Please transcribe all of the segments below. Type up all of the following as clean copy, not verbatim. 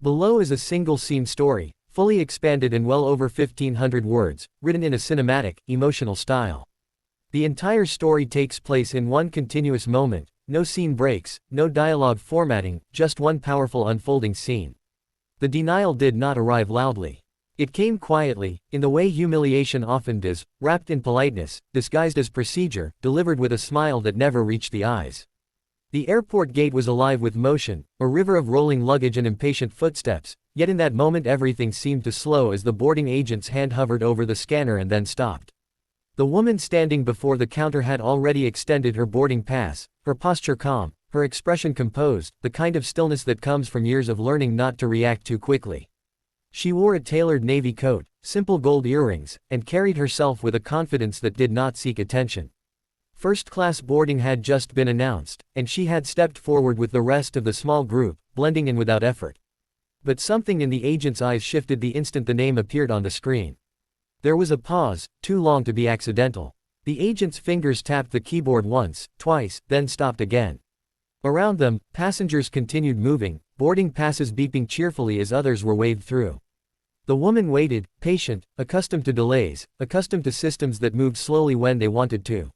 Below is a single-scene story, fully expanded in well over 1,500 words, written in a cinematic, emotional style. The entire story takes place in one continuous moment, no scene breaks, no dialogue formatting, just one powerful unfolding scene. The denial did not arrive loudly. It came quietly, in the way humiliation often does, wrapped in politeness, disguised as procedure, delivered with a smile that never reached the eyes. The airport gate was alive with motion, a river of rolling luggage and impatient footsteps, yet in that moment everything seemed to slow as the boarding agent's hand hovered over the scanner and then stopped. The woman standing before the counter had already extended her boarding pass, her posture calm, her expression composed, the kind of stillness that comes from years of learning not to react too quickly. She wore a tailored navy coat, simple gold earrings, and carried herself with a confidence that did not seek attention. First-class boarding had just been announced, and she had stepped forward with the rest of the small group, blending in without effort. But something in the agent's eyes shifted the instant the name appeared on the screen. There was a pause, too long to be accidental. The agent's fingers tapped the keyboard once, twice, then stopped again. Around them, passengers continued moving, boarding passes beeping cheerfully as others were waved through. The woman waited, patient, accustomed to delays, accustomed to systems that moved slowly when they wanted to.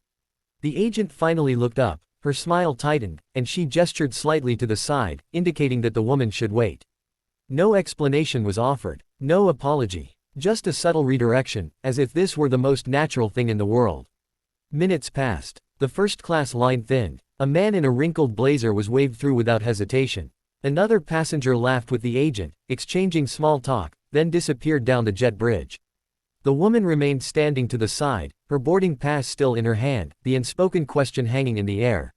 The agent finally looked up, her smile tightened, and she gestured slightly to the side, indicating that the woman should wait. No explanation was offered, no apology, just a subtle redirection, as if this were the most natural thing in the world. Minutes passed. The first-class line thinned. A man in a wrinkled blazer was waved through without hesitation. Another passenger laughed with the agent, exchanging small talk, then disappeared down the jet bridge. The woman remained standing to the side, her boarding pass still in her hand, the unspoken question hanging in the air.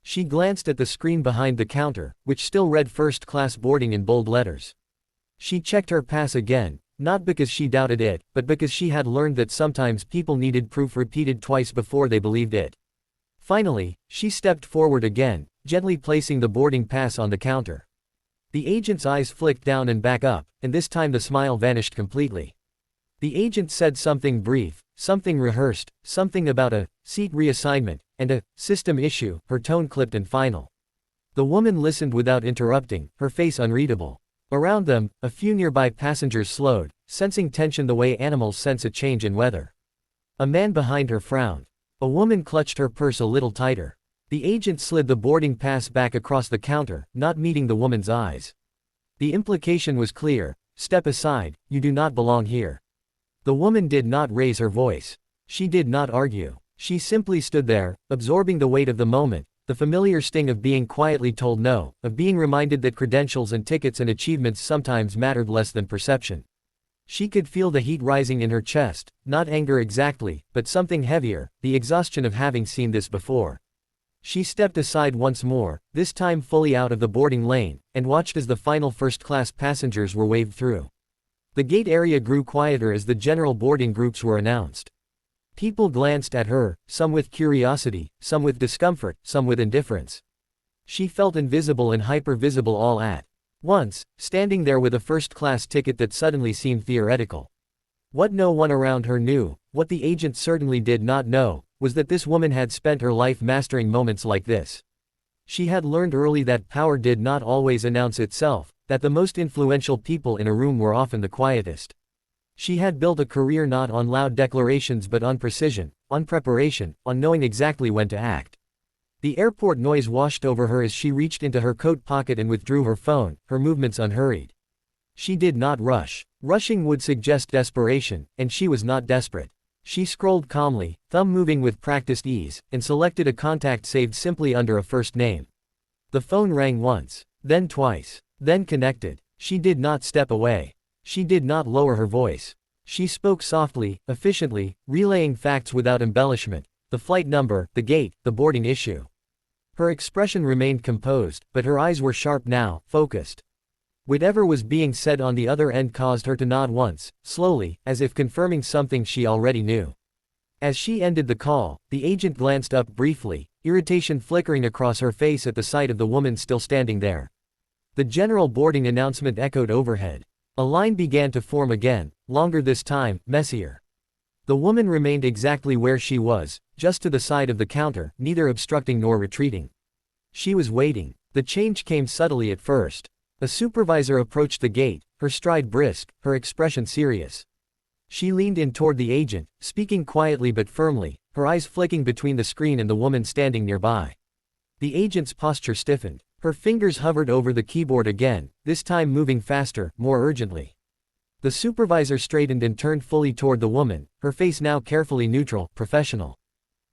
She glanced at the screen behind the counter, which still read first-class boarding in bold letters. She checked her pass again, not because she doubted it, but because she had learned that sometimes people needed proof repeated twice before they believed it. Finally, she stepped forward again, gently placing the boarding pass on the counter. The agent's eyes flicked down and back up, and this time the smile vanished completely. The agent said something brief, something rehearsed, something about a seat reassignment, and a system issue, her tone clipped and final. The woman listened without interrupting, her face unreadable. Around them, a few nearby passengers slowed, sensing tension the way animals sense a change in weather. A man behind her frowned. A woman clutched her purse a little tighter. The agent slid the boarding pass back across the counter, not meeting the woman's eyes. The implication was clear: step aside, you do not belong here. The woman did not raise her voice. She did not argue. She simply stood there, absorbing the weight of the moment, the familiar sting of being quietly told no, of being reminded that credentials and tickets and achievements sometimes mattered less than perception. She could feel the heat rising in her chest, not anger exactly, but something heavier, the exhaustion of having seen this before. She stepped aside once more, this time fully out of the boarding lane, and watched as the final first-class passengers were waved through. The gate area grew quieter as the general boarding groups were announced. People glanced at her, some with curiosity, some with discomfort, some with indifference. She felt invisible and hyper-visible all at once, standing there with a first-class ticket that suddenly seemed theoretical. What no one around her knew, what the agent certainly did not know, was that this woman had spent her life mastering moments like this. She had learned early that power did not always announce itself, that the most influential people in a room were often the quietest. She had built a career not on loud declarations but on precision, on preparation, on knowing exactly when to act. The airport noise washed over her as she reached into her coat pocket and withdrew her phone, her movements unhurried. She did not rush. Rushing would suggest desperation, and she was not desperate. She scrolled calmly, thumb moving with practiced ease, and selected a contact saved simply under a first name. The phone rang once, then twice, then connected. She did not step away. She did not lower her voice. She spoke softly, efficiently, relaying facts without embellishment: the flight number, the gate, the boarding issue. Her expression remained composed, but her eyes were sharp now, focused. Whatever was being said on the other end caused her to nod once, slowly, as if confirming something she already knew. As she ended the call, the agent glanced up briefly, irritation flickering across her face at the sight of the woman still standing there. The general boarding announcement echoed overhead. A line began to form again, longer this time, messier. The woman remained exactly where she was, just to the side of the counter, neither obstructing nor retreating. She was waiting. The change came subtly at first. A supervisor approached the gate, her stride brisk, her expression serious. She leaned in toward the agent, speaking quietly but firmly, her eyes flicking between the screen and the woman standing nearby. The agent's posture stiffened. Her fingers hovered over the keyboard again, this time moving faster, more urgently. The supervisor straightened and turned fully toward the woman, her face now carefully neutral, professional.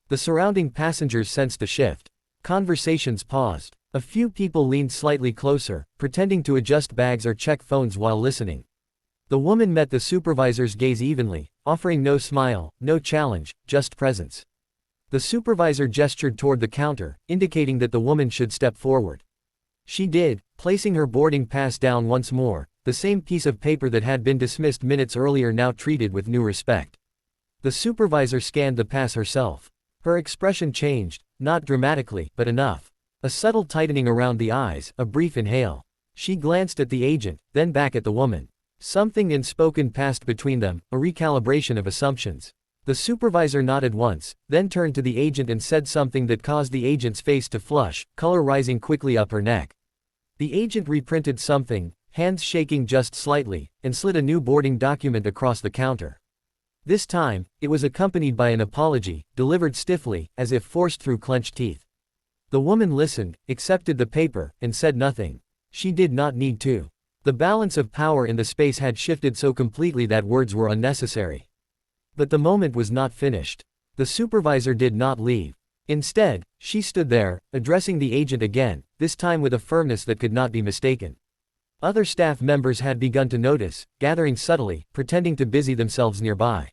The surrounding passengers sensed a shift. Conversations paused. A few people leaned slightly closer, pretending to adjust bags or check phones while listening. The woman met the supervisor's gaze evenly, offering no smile, no challenge, just presence. The supervisor gestured toward the counter, indicating that the woman should step forward. She did, placing her boarding pass down once more, the same piece of paper that had been dismissed minutes earlier now treated with new respect. The supervisor scanned the pass herself. Her expression changed, not dramatically, but enough. A subtle tightening around the eyes, a brief inhale. She glanced at the agent, then back at the woman. Something unspoken passed between them, a recalibration of assumptions. The supervisor nodded once, then turned to the agent and said something that caused the agent's face to flush, color rising quickly up her neck. The agent reprinted something, hands shaking just slightly, and slid a new boarding document across the counter. This time, it was accompanied by an apology, delivered stiffly, as if forced through clenched teeth. The woman listened, accepted the paper, and said nothing. She did not need to. The balance of power in the space had shifted so completely that words were unnecessary. But the moment was not finished. The supervisor did not leave. Instead, she stood there, addressing the agent again, this time with a firmness that could not be mistaken. Other staff members had begun to notice, gathering subtly, pretending to busy themselves nearby.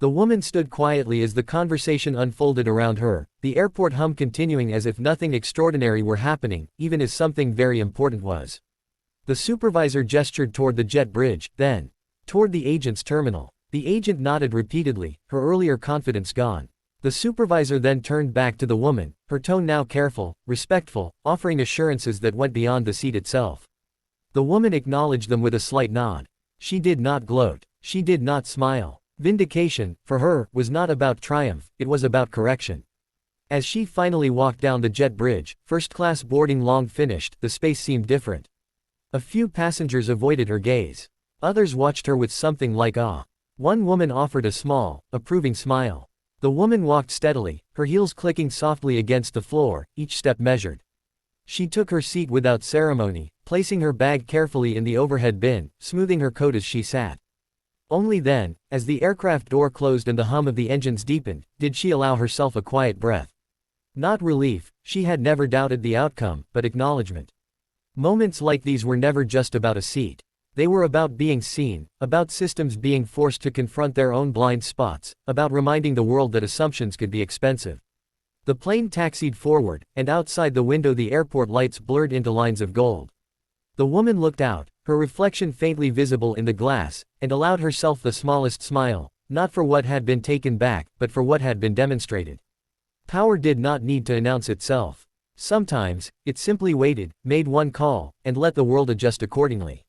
The woman stood quietly as the conversation unfolded around her, the airport hum continuing as if nothing extraordinary were happening, even as something very important was. The supervisor gestured toward the jet bridge, then toward the agent's terminal. The agent nodded repeatedly, her earlier confidence gone. The supervisor then turned back to the woman, her tone now careful, respectful, offering assurances that went beyond the seat itself. The woman acknowledged them with a slight nod. She did not gloat. She did not smile. Vindication, for her, was not about triumph, it was about correction. As she finally walked down the jet bridge, first-class boarding long finished, the space seemed different. A few passengers avoided her gaze. Others watched her with something like awe. One woman offered a small, approving smile. The woman walked steadily, her heels clicking softly against the floor, each step measured. She took her seat without ceremony, placing her bag carefully in the overhead bin, smoothing her coat as she sat. Only then, as the aircraft door closed and the hum of the engines deepened, did she allow herself a quiet breath. Not relief, she had never doubted the outcome, but acknowledgement. Moments like these were never just about a seat. They were about being seen, about systems being forced to confront their own blind spots, about reminding the world that assumptions could be expensive. The plane taxied forward, and outside the window the airport lights blurred into lines of gold. The woman looked out, her reflection faintly visible in the glass, and allowed herself the smallest smile, not for what had been taken back, but for what had been demonstrated. Power did not need to announce itself. Sometimes, it simply waited, made one call, and let the world adjust accordingly.